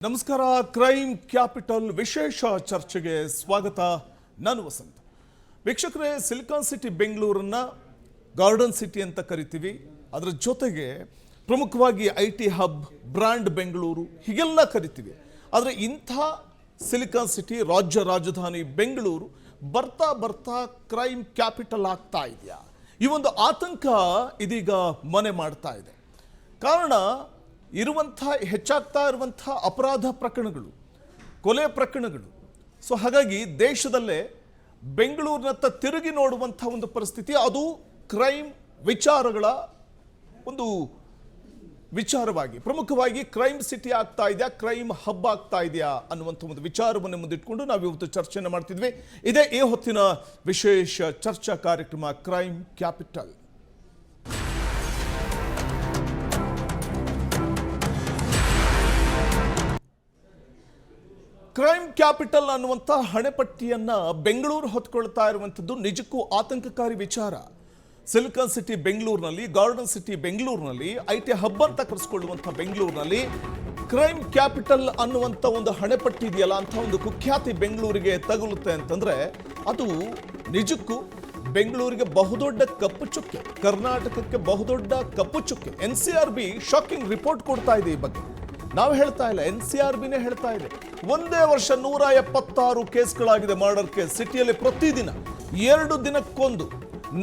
ನಮಸ್ಕಾರ. Crime capital ವಿಶೇಷ ಚರ್ಚೆಗೆ ಸ್ವಾಗತ. ನಾನು ವಸಂತ್. ವೀಕ್ಷಕರೇ, ಸಿಲಿಕಾನ್ ಸಿಟಿ ಬೆಂಗಳೂರನ್ನ ಗಾರ್ಡನ್ ಸಿಟಿ ಅಂತ ಕರಿತೀವಿ. ಅದರ ಜೊತೆಗೆ ಪ್ರಮುಖವಾಗಿ IT ಹಬ್, ಬ್ರ್ಯಾಂಡ್ ಬೆಂಗಳೂರು ಹೀಗೆಲ್ಲ ಕರಿತೀವಿ. ಆದರೆ ಇಂಥ ಸಿಲಿಕಾನ್ ಸಿಟಿ, ರಾಜ್ಯ ರಾಜಧಾನಿ ಬೆಂಗಳೂರು ಬರ್ತಾ ಬರ್ತಾ ಕ್ರೈಮ್ ಕ್ಯಾಪಿಟಲ್ ಆಗ್ತಾ ಇದೆಯಾ? ಈ ಒಂದು ಆತಂಕ ಇದೀಗ ಮನೆ ಮಾಡ್ತಾ ಇದೆ. ಕಾರಣ ಹೆಚ್ಚಾಗ್ತಾ ಇರುವಂಥ ಅಪರಾಧ ಪ್ರಕರಣಗಳು, ಕೊಲೆ ಪ್ರಕರಣಗಳು. ಸೊ ಹಾಗಾಗಿ ದೇಶದಲ್ಲೇ ಬೆಂಗಳೂರಿನತ್ತ ತಿರುಗಿ ನೋಡುವಂಥ ಒಂದು ಪರಿಸ್ಥಿತಿ, ಅದು ಕ್ರೈಮ್ ವಿಚಾರಗಳ ಒಂದು ವಿಚಾರವಾಗಿ ಪ್ರಮುಖವಾಗಿ ಕ್ರೈಮ್ ಸಿಟಿ ಆಗ್ತಾ ಇದೆಯಾ, ಕ್ರೈಮ್ ಹಬ್ ಆಗ್ತಾ ಇದೆಯಾ ಅನ್ನುವಂಥ ಒಂದು ವಿಚಾರವನ್ನು ಮುಂದಿಟ್ಕೊಂಡು ನಾವು ಇವತ್ತು ಚರ್ಚೆಯನ್ನು ಮಾಡ್ತಿದ್ವಿ. ಇದೇ ಈ ಹೊತ್ತಿನ ವಿಶೇಷ ಚರ್ಚಾ ಕಾರ್ಯಕ್ರಮ ಕ್ರೈಮ್ ಕ್ಯಾಪಿಟಲ್. ಕ್ರೈಮ್ ಕ್ಯಾಪಿಟಲ್ ಅನ್ನುವಂಥ ಹಣೆಪಟ್ಟಿಯನ್ನ ಬೆಂಗಳೂರು ಹೊತ್ಕೊಳ್ತಾ ಇರುವಂಥದ್ದು ನಿಜಕ್ಕೂ ಆತಂಕಕಾರಿ ವಿಚಾರ. ಸಿಲಿಕಾನ್ ಸಿಟಿ ಬೆಂಗಳೂರಿನಲ್ಲಿ, ಗಾರ್ಡನ್ ಸಿಟಿ ಬೆಂಗಳೂರಿನಲ್ಲಿ, IT ಹಬ್ ಅಂತ ಕರೆಸಿಕೊಳ್ಳುವಂಥ ಬೆಂಗಳೂರಿನಲ್ಲಿ ಕ್ರೈಮ್ ಕ್ಯಾಪಿಟಲ್ ಅನ್ನುವಂಥ ಒಂದು ಹಣೆಪಟ್ಟಿ ಇದೆಯಲ್ಲ, ಅಂತ ಒಂದು ಕುಖ್ಯಾತಿ ಬೆಂಗಳೂರಿಗೆ ತಗುಲುತ್ತೆ ಅಂತಂದ್ರೆ ಅದು ನಿಜಕ್ಕೂ ಬೆಂಗಳೂರಿಗೆ ಬಹುದೊಡ್ಡ ಕಪ್ಪು ಚುಕ್ಕೆ, ಕರ್ನಾಟಕಕ್ಕೆ ಬಹುದೊಡ್ಡ ಕಪ್ಪು ಚುಕ್ಕೆ. NCRB ಶಾಕಿಂಗ್ ರಿಪೋರ್ಟ್ ಕೊಡ್ತಾ ಇದೆ ಈ ಬಗ್ಗೆ. ನಾವು ಹೇಳ್ತಾ ಇಲ್ಲ, NCRBನೇ ಹೇಳ್ತಾ ಇದೆ. ಒಂದೇ ವರ್ಷ 176 ಕೇಸ್ಗಳಾಗಿದೆ, ಮರ್ಡರ್ ಕೇಸ್ ಸಿಟಿಯಲ್ಲಿ. ಪ್ರತಿದಿನ 2 ದಿನಕ್ಕೊಂದು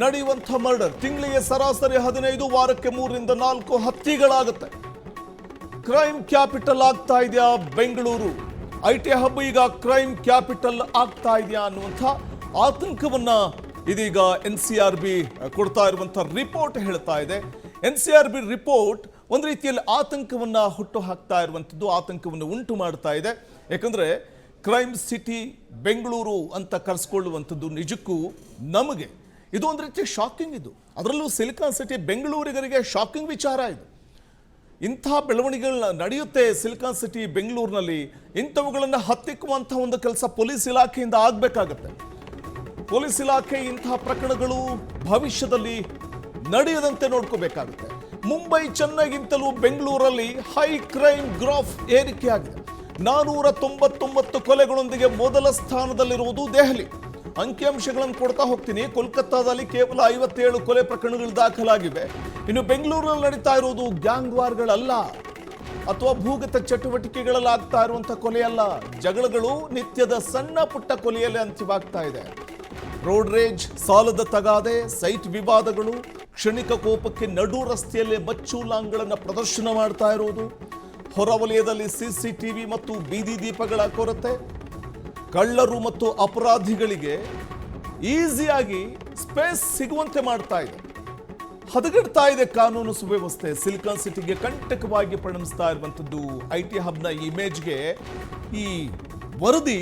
ನಡೆಯುವಂಥ ಮರ್ಡರ್. ತಿಂಗಳಿಗೆ ಸರಾಸರಿ 15, ವಾರಕ್ಕೆ 3 ರಿಂದ 4 ಹತ್ಯೆಗಳಾಗುತ್ತೆ. ಕ್ರೈಮ್ ಕ್ಯಾಪಿಟಲ್ ಆಗ್ತಾ ಇದೆಯಾ ಬೆಂಗಳೂರು? IT ಹಬ್ ಈಗ ಕ್ರೈಮ್ ಕ್ಯಾಪಿಟಲ್ ಆಗ್ತಾ ಇದೆಯಾ ಅನ್ನುವಂಥ ಆತಂಕವನ್ನ ಇದೀಗ NCRB ಕೊಡ್ತಾ ಇರುವಂಥ ರಿಪೋರ್ಟ್ ಹೇಳ್ತಾ ಇದೆ. NCRB ರಿಪೋರ್ಟ್ ಒಂದು ರೀತಿಯಲ್ಲಿ ಆತಂಕವನ್ನ ಹುಟ್ಟು ಹಾಕ್ತಾ ಇರುವಂಥದ್ದು, ಆತಂಕವನ್ನು ಉಂಟು ಮಾಡ್ತಾ ಇದೆ. ಯಾಕಂದ್ರೆ ಕ್ರೈಮ್ ಸಿಟಿ ಬೆಂಗಳೂರು ಅಂತ ಕರೆಸ್ಕೊಳ್ಳುವಂಥದ್ದು ನಿಜಕ್ಕೂ ನಮಗೆ ಇದು ಒಂದು ರೀತಿಯ ಶಾಕಿಂಗ್. ಇದು ಅದರಲ್ಲೂ ಸಿಲಿಕಾನ್ ಸಿಟಿ ಬೆಂಗಳೂರಿಗರಿಗೆ ಶಾಕಿಂಗ್ ವಿಚಾರ ಇದು. ಇಂಥ ಬೆಳವಣಿಗೆಗಳು ನಡೆಯುತ್ತೆ ಸಿಲಿಕಾನ್ ಸಿಟಿ ಬೆಂಗಳೂರಿನಲ್ಲಿ. ಇಂಥವುಗಳನ್ನು ಹತ್ತಿಕ್ಕುವಂಥ ಒಂದು ಕೆಲಸ ಪೊಲೀಸ್ ಇಲಾಖೆಯಿಂದ ಆಗಬೇಕಾಗತ್ತೆ. ಪೊಲೀಸ್ ಇಲಾಖೆ ಇಂತಹ ಪ್ರಕರಣಗಳು ಭವಿಷ್ಯದಲ್ಲಿ ನಡೆಯದಂತೆ ನೋಡ್ಕೋಬೇಕಾಗುತ್ತೆ. ಮುಂಬೈ, ಚೆನ್ನೈಗಿಂತಲೂ ಬೆಂಗಳೂರಲ್ಲಿ ಹೈ ಕ್ರೈಮ್ ಗ್ರಾಫ್ ಏರಿಕೆ ಆಗಿದೆ. 499 ಕೊಲೆಗಳೊಂದಿಗೆ ಮೊದಲ ಸ್ಥಾನದಲ್ಲಿರುವುದು ದೆಹಲಿ. ಅಂಕಿಅಂಶಗಳನ್ನು ಕೊಡ್ತಾ ಹೋಗ್ತೀನಿ. ಕೋಲ್ಕತ್ತಾದಲ್ಲಿ ಕೇವಲ 57 ಕೊಲೆ ಪ್ರಕರಣಗಳು ದಾಖಲಾಗಿವೆ. ಇನ್ನು ಬೆಂಗಳೂರಿನಲ್ಲಿ ನಡೀತಾ ಇರುವುದು ಗ್ಯಾಂಗ್ ವಾರ್ಗಳಲ್ಲ, ಅಥವಾ ಭೂಗತ ಚಟುವಟಿಕೆಗಳಲ್ಲಿ ಆಗ್ತಾ ಇರುವಂಥ ಕೊಲೆಯಲ್ಲ. ಜಗಳಗಳು ನಿತ್ಯದ ಸಣ್ಣ ಪುಟ್ಟ ಕೊಲೆಯಲ್ಲಿ ಅಂತ್ಯವಾಗ್ತಾ ಇದೆ. ರೋಡ್ ರೇಜ್, ಸಾಲದ ತಗಾದೆ, ಸೈಟ್ ವಿವಾದಗಳು, ಕ್ಷಣಿಕ ಕೋಪಕ್ಕೆ ನಡು ರಸ್ತೆಯಲ್ಲೇ ಮಚ್ಚುಲಾಂಗಳನ್ನು ಪ್ರದರ್ಶನ ಮಾಡ್ತಾ ಇರೋದು, ಹೊರವಲಯದಲ್ಲಿ CCTV ಮತ್ತು ಬೀದಿ ದೀಪಗಳ ಕೊರತೆ, ಕಳ್ಳರು ಮತ್ತು ಅಪರಾಧಿಗಳಿಗೆ ಈಸಿಯಾಗಿ ಸ್ಪೇಸ್ ಸಿಗುವಂತೆ ಮಾಡ್ತಾ ಇದೆ. ಹದಗೆಡ್ತಾ ಇದೆ ಕಾನೂನು ಸುವ್ಯವಸ್ಥೆ. ಸಿಲಿಕಾನ್ ಸಿಟಿಗೆ ಕಂಟಕವಾಗಿ ಪರಿಣಮಿಸ್ತಾ ಇರುವಂಥದ್ದು IT ಹಬ್ನ ಇಮೇಜ್ಗೆ ಈ ವರದಿ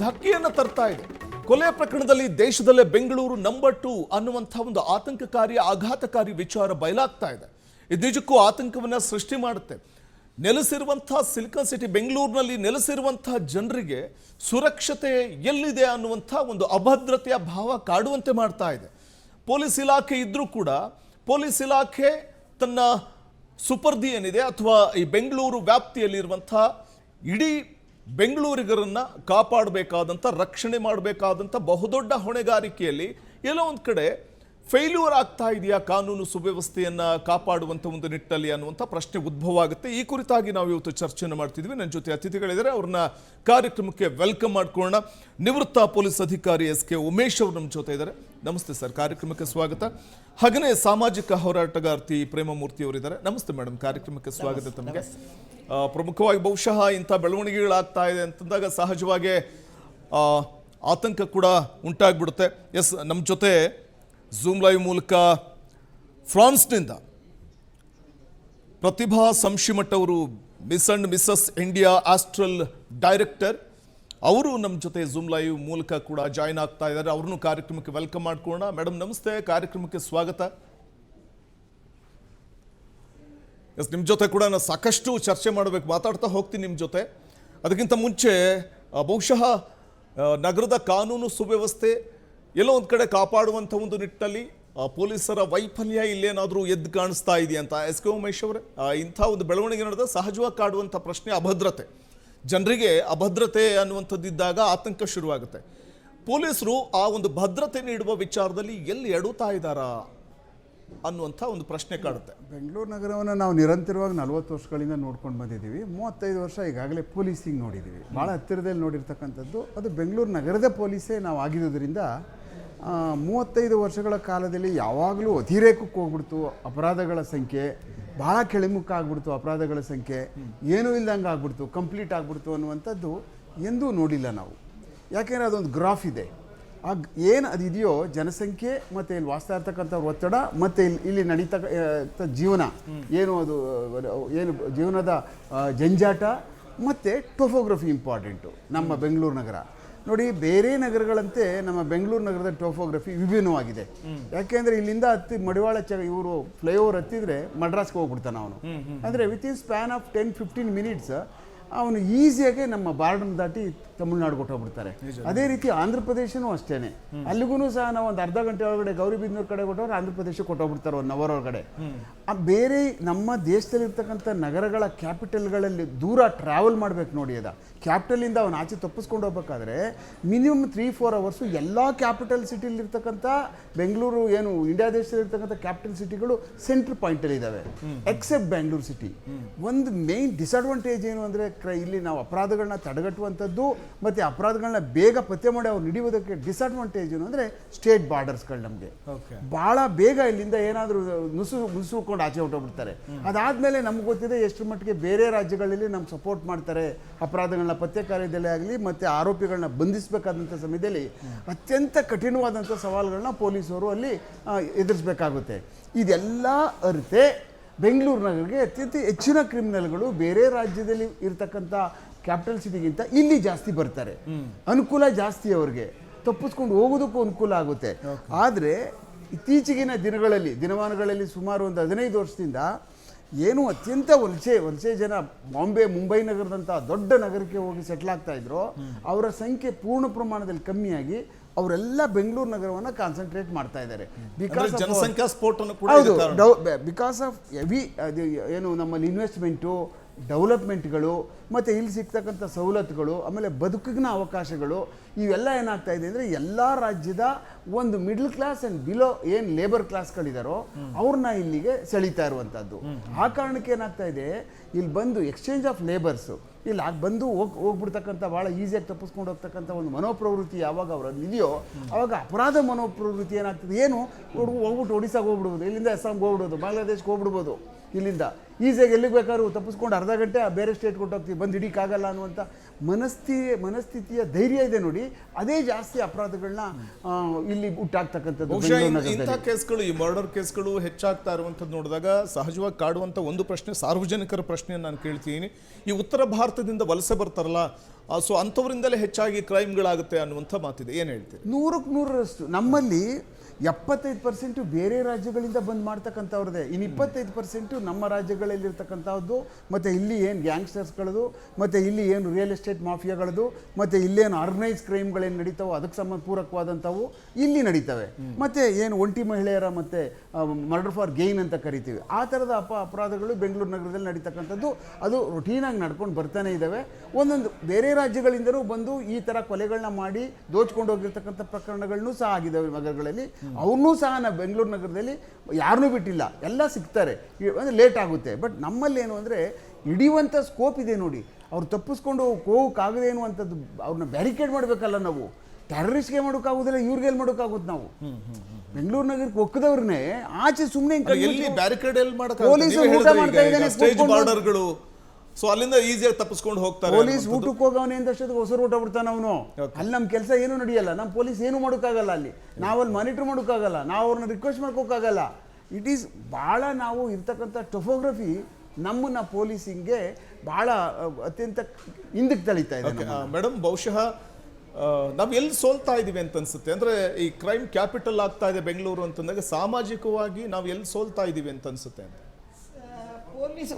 ಧಕ್ಕೆಯನ್ನು ತರ್ತಾ ಇದೆ. ಕೊಲೆ ಪ್ರಕರಣದಲ್ಲಿ ದೇಶದಲ್ಲೇ ಬೆಂಗಳೂರು ನಂಬರ್ 2 ಅನ್ನುವಂಥ ಒಂದು ಆತಂಕಕಾರಿ, ಆಘಾತಕಾರಿ ವಿಚಾರ ಬಯಲಾಗ್ತಾ ಇದೆ. ಇದು ನಿಜಕ್ಕೂ ಆತಂಕವನ್ನು ಸೃಷ್ಟಿ ಮಾಡುತ್ತೆ. ನೆಲೆಸಿರುವಂಥ ಸಿಲಿಕಾನ್ ಸಿಟಿ ಬೆಂಗಳೂರಿನಲ್ಲಿ ನೆಲೆಸಿರುವಂಥ ಜನರಿಗೆ ಸುರಕ್ಷತೆ ಎಲ್ಲಿದೆ ಅನ್ನುವಂಥ ಒಂದು ಅಭದ್ರತೆಯ ಭಾವ ಕಾಡುವಂತೆ ಮಾಡ್ತಾ ಇದೆ. ಪೊಲೀಸ್ ಇಲಾಖೆ ಇದ್ರೂ ಕೂಡ ಪೊಲೀಸ್ ಇಲಾಖೆ ತನ್ನ ಸುಪರ್ದಿ ಏನಿದೆ, ಅಥವಾ ಈ ಬೆಂಗಳೂರು ವ್ಯಾಪ್ತಿಯಲ್ಲಿರುವಂಥ ಇಡೀ ಬೆಂಗಳೂರಿಗರನ್ನ ಕಾಪಾಡಬೇಕಾದಂಥ, ರಕ್ಷಣೆ ಮಾಡಬೇಕಾದಂಥ ಬಹುದೊಡ್ಡ ಹೊಣೆಗಾರಿಕೆಯಲ್ಲಿ ಎಲ್ಲೋ ಒಂದು ಕಡೆ ಫೇಲ್ಯೂರ್ ಆಗ್ತಾ ಇದೆಯಾ ಕಾನೂನು ಸುವ್ಯವಸ್ಥೆಯನ್ನು ಕಾಪಾಡುವಂಥ ಒಂದು ನಿಟ್ಟಲ್ಲಿ ಅನ್ನುವಂಥ ಪ್ರಶ್ನೆ ಉದ್ಭವ ಆಗುತ್ತೆ. ಈ ಕುರಿತಾಗಿ ನಾವು ಇವತ್ತು ಚರ್ಚೆಯನ್ನು ಮಾಡ್ತಿದ್ವಿ. ನನ್ನ ಜೊತೆ ಅತಿಥಿಗಳಿದ್ದಾರೆ, ಅವ್ರನ್ನ ಕಾರ್ಯಕ್ರಮಕ್ಕೆ ವೆಲ್ಕಮ್ ಮಾಡ್ಕೊಳ್ಳೋಣ. ನಿವೃತ್ತ ಪೊಲೀಸ್ ಅಧಿಕಾರಿ SK ಉಮೇಶ್ ಅವರು ನಮ್ಮ ಜೊತೆ ಇದ್ದಾರೆ. ನಮಸ್ತೆ ಸರ್, ಕಾರ್ಯಕ್ರಮಕ್ಕೆ ಸ್ವಾಗತ. ಹಾಗೆಯೇ ಸಾಮಾಜಿಕ ಹೋರಾಟಗಾರ್ತಿ ಪ್ರೇಮಮೂರ್ತಿ ಅವರಿದ್ದಾರೆ. ನಮಸ್ತೆ ಮೇಡಮ್, ಕಾರ್ಯಕ್ರಮಕ್ಕೆ ಸ್ವಾಗತ ತಮಗೆ. ಪ್ರಮುಖವಾಗಿ ಬಹುಶಃ ಇಂಥ ಬೆಳವಣಿಗೆಗಳಾಗ್ತಾ ಇದೆ ಅಂತಂದಾಗ ಸಹಜವಾಗಿ ಆತಂಕ ಕೂಡ ಉಂಟಾಗ್ಬಿಡುತ್ತೆ. ಎಸ್, ನಮ್ಮ ಜೊತೆ ಝೂಮ್ ಲೈವ್ ಮೂಲಕ ಫ್ರಾನ್ಸ್ನಿಂದ ಪ್ರತಿಭಾ ಸಂಶಿಮಠ್ ಅವರು, miss and Mrs India astral director, ಅವರು ನಮ್ಮ ಜೊತೆ ಝೂಮ್ ಲೈವ್ ಮೂಲಕ ಕೂಡ ಜಾಯಿನ್ ಆಗ್ತಾ ಇದ್ದಾರೆ. ಅವ್ರನ್ನೂ ಕಾರ್ಯಕ್ರಮಕ್ಕೆ ವೆಲ್ಕಮ್ ಮಾಡ್ಕೊಳ್ಳೋಣ. ಮೇಡಮ್ ನಮಸ್ತೆ, ಕಾರ್ಯಕ್ರಮಕ್ಕೆ ಸ್ವಾಗತ. ಎಸ್, ನಿಮ್ಮ ಜೊತೆ ಕೂಡ ನಾನು ಸಾಕಷ್ಟು ಚರ್ಚೆ ಮಾಡಬೇಕು, ಮಾತಾಡ್ತಾ ಹೋಗ್ತೀನಿ ನಿಮ್ಮ ಜೊತೆ. ಅದಕ್ಕಿಂತ ಮುಂಚೆ ಬಹುಶಃ ನಗರದ ಕಾನೂನು ಸುವ್ಯವಸ್ಥೆ ಎಲ್ಲೋ ಒಂದು ಕಡೆ ಕಾಪಾಡುವಂಥ ಒಂದು ನಿಟ್ಟಲ್ಲಿ ಪೊಲೀಸರ ವೈಫಲ್ಯ ಇಲ್ಲೇನಾದರೂ ಎದ್ದು ಕಾಣಿಸ್ತಾ ಇದೆಯಾ ಅಂತ SK ಉಮೇಶ್ ಅವರೇ, ಇಂಥ ಒಂದು ಬೆಳವಣಿಗೆ ನಡೆದ ಸಹಜವಾಗಿ ಕಾಡುವಂಥ ಪ್ರಶ್ನೆ ಅಭದ್ರತೆ. ಜನರಿಗೆ ಅಭದ್ರತೆ ಅನ್ನುವಂಥದ್ದಿದ್ದಾಗ ಆತಂಕ ಶುರುವಾಗುತ್ತೆ. ಪೊಲೀಸರು ಆ ಒಂದು ಭದ್ರತೆ ನೀಡುವ ವಿಚಾರದಲ್ಲಿ ಎಲ್ಲಿ ಎಡುತ್ತಾ ಇದ್ದಾರಾ ಅನ್ನುವಂಥ ಒಂದು ಪ್ರಶ್ನೆ ಕಾಡುತ್ತೆ. ಬೆಂಗಳೂರು ನಗರವನ್ನು ನಾವು ನಿರಂತರವಾಗಿ 40 ವರ್ಷಗಳಿಂದ ನೋಡ್ಕೊಂಡು ಬಂದಿದ್ದೀವಿ. 35 ವರ್ಷ ಈಗಾಗಲೇ ಪೊಲೀಸಿಂಗ್ ನೋಡಿದ್ದೀವಿ. ಭಾಳ ಹತ್ತಿರದಲ್ಲಿ ನೋಡಿರ್ತಕ್ಕಂಥದ್ದು ಅದು ಬೆಂಗಳೂರು ನಗರದ ಪೊಲೀಸೇ ನಾವು ಆಗಿರೋದ್ರಿಂದ 35 ವರ್ಷಗಳ ಕಾಲದಲ್ಲಿ ಯಾವಾಗಲೂ ಅತಿರೇಕಕ್ಕೆ ಹೋಗ್ಬಿಡ್ತು ಅಪರಾಧಗಳ ಸಂಖ್ಯೆ, ಭಾಳ ಕೆಳಮುಖ ಆಗ್ಬಿಡ್ತು ಅಪರಾಧಗಳ ಸಂಖ್ಯೆ, ಏನೂ ಇಲ್ದಂಗೆ ಆಗ್ಬಿಡ್ತು, ಕಂಪ್ಲೀಟ್ ಆಗ್ಬಿಡ್ತು ಅನ್ನುವಂಥದ್ದು ಎಂದೂ ನೋಡಿಲ್ಲ ನಾವು. ಯಾಕೆಂದರೆ ಅದೊಂದು ಗ್ರಾಫ್ ಇದೆ. ಏನು ಅದಿದೆಯೋ ಜನಸಂಖ್ಯೆ ಮತ್ತು ಇಲ್ಲಿ ವಾಸ್ತಾ ಇರ್ತಕ್ಕಂಥ ಒತ್ತಡ ಮತ್ತು ಇಲ್ಲಿ ನಡೀತಕ್ಕ ಜೀವನ ಏನು ಅದು ಏನು ಜೀವನದ ಜಂಜಾಟ ಮತ್ತು ಟೋಫೋಗ್ರಫಿ ಇಂಪಾರ್ಟೆಂಟು. ನಮ್ಮ ಬೆಂಗಳೂರು ನಗರ ನೋಡಿ, ಬೇರೆ ನಗರಗಳಂತೆ ನಮ್ಮ ಬೆಂಗಳೂರು ನಗರದ ಟೋಫೋಗ್ರಫಿ ವಿಭಿನ್ನವಾಗಿದೆ. ಯಾಕೆಂದರೆ ಇಲ್ಲಿಂದ ಮಡಿವಾಳ ಇವರು ಫ್ಲೈಓವರ್ ಹತ್ತಿದ್ರೆ ಮಡ್ರಾಸ್ಗೆ ಹೋಗ್ಬಿಡ್ತಾನೆ ಅವನು. ಅಂದರೆ ವಿತಿನ್ ಸ್ಪ್ಯಾನ್ ಆಫ್ 10-15 ಮಿನಿಟ್ಸ್ ಅವನು ಈಸಿಯಾಗಿ ನಮ್ಮ ಬಾರ್ಡರ್ ದಾಟಿ ತಮಿಳ್ನಾಡು ಕೊಟ್ಟೋಗ್ಬಿಡ್ತಾರೆ. ಅದೇ ರೀತಿ ಆಂಧ್ರ ಪ್ರದೇಶನೂ ಅಷ್ಟೇ. ಅಲ್ಲಿಗೂ ಸಹ ನಾವು ಒಂದು ಅರ್ಧ ಗಂಟೆ ಒಳಗಡೆ ಗೌರಿಬಿದನೂರು ಕಡೆ ಕೊಟ್ಟವ್ರು ಆಂಧ್ರ ಪ್ರದೇಶಕ್ಕೆ ಕೊಟ್ಟೋಗ್ಬಿಡ್ತಾರೆ 1 ಅವರ್ ಒಳಗಡೆ. ಬೇರೆ ನಮ್ಮ ದೇಶದಲ್ಲಿರ್ತಕ್ಕಂಥ ನಗರಗಳ ಕ್ಯಾಪಿಟಲ್ಗಳಲ್ಲಿ ದೂರ ಟ್ರಾವೆಲ್ ಮಾಡ್ಬೇಕು ನೋಡಿ. ಕ್ಯಾಪಿಟಲಿಂದ ಅವನು ಆಚೆ ತಪ್ಪಿಸ್ಕೊಂಡು ಹೋಗ್ಬೇಕಾದ್ರೆ ಮಿನಿಮಮ್ 3-4 ಅವರ್ಸು ಎಲ್ಲ ಕ್ಯಾಪಿಟಲ್ ಸಿಟಿಲಿರ್ತಕ್ಕಂಥ ಬೆಂಗಳೂರು ಏನು ಇಂಡಿಯಾ ದೇಶದಲ್ಲಿರ್ತಕ್ಕಂಥ ಕ್ಯಾಪಿಟಲ್ ಸಿಟಿಗಳು ಸೆಂಟ್ರ್ ಪಾಯಿಂಟಲ್ಲಿ ಇದ್ದಾವೆ ಎಕ್ಸೆಪ್ಟ್ ಬೆಂಗಳೂರು ಸಿಟಿ. ಒಂದು ಮೇನ್ ಡಿಸಡ್ವಾಂಟೇಜ್ ಏನು ಅಂದರೆ ಇಲ್ಲಿ ನಾವು ಅಪರಾಧಗಳನ್ನ ತಡೆಗಟ್ಟುವಂಥದ್ದು ಮತ್ತು ಅಪರಾಧಗಳನ್ನ ಬೇಗ ಪತ್ತೆ ಮಾಡಿ ಅವ್ರು ಹಿಡಿಯೋದಕ್ಕೆ ಡಿಸಡ್ವಾಂಟೇಜ್ ಏನು ಅಂದರೆ ಸ್ಟೇಟ್ ಬಾರ್ಡರ್ಸ್ಗಳು ನಮಗೆ ಭಾಳ ಬೇಗ ಇಲ್ಲಿಂದ ಏನಾದರೂ ನುಸುಕೊಂಡು ಆಚೆ ಹೊಟ್ಟೋಗ್ಬಿಡ್ತಾರೆ. ಅದಾದಮೇಲೆ ನಮ್ಗೆ ಗೊತ್ತಿದೆ ಎಷ್ಟು ಮಟ್ಟಿಗೆ ಬೇರೆ ರಾಜ್ಯಗಳಲ್ಲಿ ನಮ್ಗೆ ಸಪೋರ್ಟ್ ಮಾಡ್ತಾರೆ ಅಪರಾಧಗಳನ್ನ ಪತ್ತೆ ಕಾರ್ಯದಲ್ಲೇ ಆಗಲಿ ಮತ್ತು ಆರೋಪಿಗಳನ್ನ ಬಂಧಿಸಬೇಕಾದಂಥ ಸಮಯದಲ್ಲಿ ಅತ್ಯಂತ ಕಠಿಣವಾದಂಥ ಸವಾಲುಗಳನ್ನ ಪೊಲೀಸರು ಅಲ್ಲಿ ಎದುರಿಸಬೇಕಾಗುತ್ತೆ. ಇದೆಲ್ಲ ಅರಿತೆ ಬೆಂಗಳೂರು ನಗರಿಗೆ ಅತ್ಯಂತ ಹೆಚ್ಚಿನ ಕ್ರಿಮಿನಲ್ಗಳು ಬೇರೆ ರಾಜ್ಯದಲ್ಲಿ ಇರ್ತಕ್ಕಂಥ ಕ್ಯಾಪಿಟಲ್ ಸಿಟಿಗಿಂತ ಇಲ್ಲಿ ಜಾಸ್ತಿ ಬರ್ತಾರೆ. ಅನುಕೂಲ ಜಾಸ್ತಿ, ಅವ್ರಿಗೆ ತಪ್ಪಿಸ್ಕೊಂಡು ಹೋಗೋದಕ್ಕೂ ಅನುಕೂಲ ಆಗುತ್ತೆ. ಆದರೆ ಇತ್ತೀಚೆಗಿನ ದಿನಮಾನಗಳಲ್ಲಿ ಸುಮಾರು ಒಂದು 15 ವರ್ಷದಿಂದ ಏನು ಅತ್ಯಂತ ವಲಸೆ ಜನ ಬಾಂಬೆ ಮುಂಬೈ ನಗರದಂಥ ದೊಡ್ಡ ನಗರಕ್ಕೆ ಹೋಗಿ ಸೆಟ್ಲ್ ಆಗ್ತಾ ಇದ್ರು, ಅವರ ಸಂಖ್ಯೆ ಪೂರ್ಣ ಪ್ರಮಾಣದಲ್ಲಿ ಕಮ್ಮಿಯಾಗಿ ಅವರೆಲ್ಲ ಬೆಂಗಳೂರು ನಗರವನ್ನು ಕಾನ್ಸಂಟ್ರೇಟ್ ಮಾಡ್ತಾ ಇದ್ದಾರೆ. ಜನಸಂಖ್ಯಾ ಸ್ಫೋಟನು ಕೂಡ ಬಿಕಾಸ್ ಆಫ್ ಹೆವಿ ಏನು ನಮ್ಮಲ್ಲಿ ಇನ್ವೆಸ್ಟ್ಮೆಂಟು, ಡೆವಲಪ್ಮೆಂಟ್ಗಳು ಮತ್ತು ಇಲ್ಲಿ ಸಿಗ್ತಕ್ಕಂಥ ಸವಲತ್ತುಗಳು, ಆಮೇಲೆ ಬದುಕಿನ ಅವಕಾಶಗಳು, ಇವೆಲ್ಲ ಏನಾಗ್ತಾ ಇದೆ ಅಂದರೆ ಎಲ್ಲ ರಾಜ್ಯದ ಒಂದು ಮಿಡ್ಲ್ ಕ್ಲಾಸ್ ಆ್ಯಂಡ್ ಬಿಲೋ ಏನು ಲೇಬರ್ ಕ್ಲಾಸ್ಗಳಿದಾರೋ ಅವ್ರನ್ನ ಇಲ್ಲಿಗೆ ಸೆಳೀತಾ ಇರುವಂಥದ್ದು. ಆ ಕಾರಣಕ್ಕೆ ಏನಾಗ್ತಾ ಇದೆ, ಇಲ್ಲಿ ಬಂದು ಎಕ್ಸ್ಚೇಂಜ್ ಆಫ್ ಲೇಬರ್ಸು ಇಲ್ಲಿ ಬಂದು ಹೋಗ್ಬಿಡ್ತಕ್ಕಂಥ ಭಾಳ ಈಸಿಯಾಗಿ ತಪ್ಪಿಸ್ಕೊಂಡು ಹೋಗ್ತಕ್ಕಂಥ ಒಂದು ಮನೋಪ್ರವೃತ್ತಿ ಯಾವಾಗ ಅವರಲ್ಲಿ ಇದೆಯೋ ಆವಾಗ ಅಪರಾಧ ಮನೋಪ್ರವೃತ್ತಿ ಏನಾಗ್ತದೆ, ಏನು ಹೋಗ್ಬಿಟ್ಟು ಒಡಿಸಾಗೆ ಹೋಗ್ಬಿಡ್ಬೋದು, ಇಲ್ಲಿಂದ ಅಸ್ಸಾಂಗೆ ಹೋಗ್ಬಿಡ್ಬೋದು, ಬಾಂಗ್ಲಾದೇಶ್ಗೆ ಹೋಗ್ಬಿಡ್ಬೋದು, ಇಲ್ಲಿಂದ ಈಸಿಯಾಗಿ ಎಲ್ಲಿಗೆ ಬೇಕಾದ್ರೂ ತಪ್ಪಿಸ್ಕೊಂಡು ಅರ್ಧ ಗಂಟೆ ಬೇರೆ ಸ್ಟೇಟ್ ಕೊಟ್ಟೋಗ್ತೀವಿ, ಬಂದು ಹಿಡಿಯೋಕ್ಕಾಗಲ್ಲ ಅನ್ನುವಂಥ ಮನಸ್ಥಿತಿಯ ಧೈರ್ಯ ಇದೆ ನೋಡಿ. ಅದೇ ಜಾಸ್ತಿ ಅಪರಾಧಗಳನ್ನ ಇಲ್ಲಿ ಹುಟ್ಟಾಗ್ತಕ್ಕಂಥದ್ದು. ಇಂಥ ಕೇಸ್ಗಳು, ಈ ಮರ್ಡರ್ ಕೇಸ್ಗಳು ಹೆಚ್ಚಾಗ್ತಾ ಇರುವಂಥದ್ದು ನೋಡಿದಾಗ ಸಹಜವಾಗಿ ಕಾಡುವಂಥ ಒಂದು ಪ್ರಶ್ನೆ, ಸಾರ್ವಜನಿಕರ ಪ್ರಶ್ನೆಯನ್ನು ನಾನು ಕೇಳ್ತೀನಿ. ಈ ಉತ್ತರ ಭಾರತದಿಂದ ವಲಸೆ ಬರ್ತಾರಲ್ಲ, ಸೊ ಅಂಥವರಿಂದಲೇ ಹೆಚ್ಚಾಗಿ ಕ್ರೈಮ್ಗಳಾಗುತ್ತೆ ಅನ್ನುವಂಥ ಮಾತಿದೆ, ಏನು ಹೇಳ್ತೀವಿ? 100ಕ್ಕೆ 100ರಷ್ಟು ನಮ್ಮಲ್ಲಿ 75% ಬೇರೆ ರಾಜ್ಯಗಳಿಂದ ಬಂದು ಮಾಡ್ತಕ್ಕಂಥವ್ರದೇ, ಇನ್ನು 25% ನಮ್ಮ ರಾಜ್ಯಗಳಲ್ಲಿರ್ತಕ್ಕಂಥದ್ದು, ಮತ್ತು ಇಲ್ಲಿ ಏನು ಗ್ಯಾಂಗ್ಸ್ಟರ್ಸ್ಗಳದು, ಮತ್ತು ಇಲ್ಲಿ ಏನು ರಿಯಲ್ ಎಸ್ಟೇಟ್ ಮಾಫಿಯಾಗಳದು, ಮತ್ತು ಇಲ್ಲೇನು ಆರ್ಗನೈಸ್ ಕ್ರೈಮ್ಗಳೇನು ನಡೀತಾವೋ ಅದಕ್ಕೆ ಪೂರಕವಾದಂಥವು ಇಲ್ಲಿ ನಡೀತವೆ. ಮತ್ತು ಏನು ಒಂಟಿ ಮಹಿಳೆಯರ ಮತ್ತು ಮರ್ಡರ್ ಫಾರ್ ಗೇನ್ ಅಂತ ಕರಿತೀವಿ, ಆ ಥರದ ಅಪರಾಧಗಳು ಬೆಂಗಳೂರು ನಗರದಲ್ಲಿ ನಡೀತಕ್ಕಂಥದ್ದು ಅದು ರೊಟೀನಾಗಿ ನಡ್ಕೊಂಡು ಬರ್ತಾನೆ ಇದ್ದಾವೆ. ಒಂದೊಂದು ಬೇರೆ ರಾಜ್ಯಗಳಿಂದಲೂ ಬಂದು ಈ ಥರ ಕೊಲೆಗಳನ್ನ ಮಾಡಿ ದೋಚ್ಕೊಂಡು ಹೋಗಿರ್ತಕ್ಕಂಥ ಪ್ರಕರಣಗಳನ್ನೂ ಸಹ ಆಗಿದ್ದಾವೆ ನಗರಗಳಲ್ಲಿ. ಅವ್ರನ್ನೂ ಸಹ ನಾವು ಬೆಂಗಳೂರು ನಗರದಲ್ಲಿ ಯಾರನ್ನೂ ಬಿಟ್ಟಿಲ್ಲ, ಎಲ್ಲ ಸಿಗ್ತಾರೆ, ಅಂದರೆ ಲೇಟ್ ಆಗುತ್ತೆ. ಬಟ್ ನಮ್ಮಲ್ಲಿ ಏನು ಅಂದರೆ ಹಿಡಿಯುವಂಥ ಸ್ಕೋಪ್ ಇದೆ ನೋಡಿ. ಅವ್ರು ತಪ್ಪಿಸ್ಕೊಂಡು ಹೋಗೋಕ್ಕಾಗದೆ ಅನ್ನುವಂಥದ್ದು, ಅವ್ರನ್ನ ಬ್ಯಾರಿಕೇಡ್ ಮಾಡಬೇಕಲ್ಲ ನಾವು. ಟೆರರಿಸ್ಟ್ಗೆ ಮಾಡೋಕ್ಕಾಗೋದಿಲ್ಲ, ಇವ್ರಿಗೆ ಮಾಡೋಕ್ಕಾಗುತ್ತೆ ನಾವು. ಬೆಂಗಳೂರು ನಗರಕ್ಕೆ ಒಕ್ಕದವ್ರನ್ನೇ ಆಚೆ ಸುಮ್ಮನೆ ಪೊಲೀಸ್ ಊಟ ಮಾಡ್ತಾ ಇದ್ದಾನೆ, ಸೊ ಅಲ್ಲಿಂದ ಈಸಿಯಾಗಿ ತಪ್ಪಿಸ್ಕೊಂಡು ಹೋಗ್ತಾರೆ. ಪೊಲೀಸ್ ಊಟಕ್ಕೆ ಹೋಗವನೇ ಅಂತಷ್ಟೊತ್ತಿಗೆ ಹೊಸರು ಊಟ ಬಿಡ್ತಾನೆ ಅವನು. ಅಲ್ಲಿ ನಮ್ಮ ಕೆಲಸ ಏನೂ ನಡೆಯಲ್ಲ, ನಮ್ಮ ಪೊಲೀಸ್ ಏನು ಮಾಡೋಕ್ಕಾಗಲ್ಲ, ಅಲ್ಲಿ ನಾವಲ್ಲಿ ಮಾನಿಟರ್ ಮಾಡೋಕ್ಕಾಗಲ್ಲ, ನಾವು ಅವ್ರನ್ನ ರಿಕ್ವೆಸ್ಟ್ ಮಾಡ್ಕೋಕ್ಕಾಗಲ್ಲ. ಇಟ್ ಈಸ್ ಭಾಳ ನಾವು ಇರ್ತಕ್ಕಂಥ ಟೊಫೋಗ್ರಫಿ ನಮ್ಮನ್ನ ಪೊಲೀಸಿಂಗ್ಗೆ ಭಾಳ ಅತ್ಯಂತ ಹಿಂದಕ್ಕೆ ತಳೀತಾ ಇದೆ. ಮೇಡಮ್, ಬಹುಶಃ ನಾವು ಎಲ್ಲಿ ಸೋಲ್ತಾ ಇದೀವಿ ಅಂತ ಅನ್ಸುತ್ತೆ? ಅಂದ್ರೆ ಈ ಕ್ರೈಮ್ ಕ್ಯಾಪಿಟಲ್ ಆಗ್ತಾ ಇದೆ ಬೆಂಗಳೂರು ಅಂತಂದಾಗ ಸಾಮಾಜಿಕವಾಗಿ ನಾವು ಎಲ್ಲಿ ಸೋಲ್ತಾ ಇದೀವಿ ಅಂತ ಅನ್ಸುತ್ತೆ?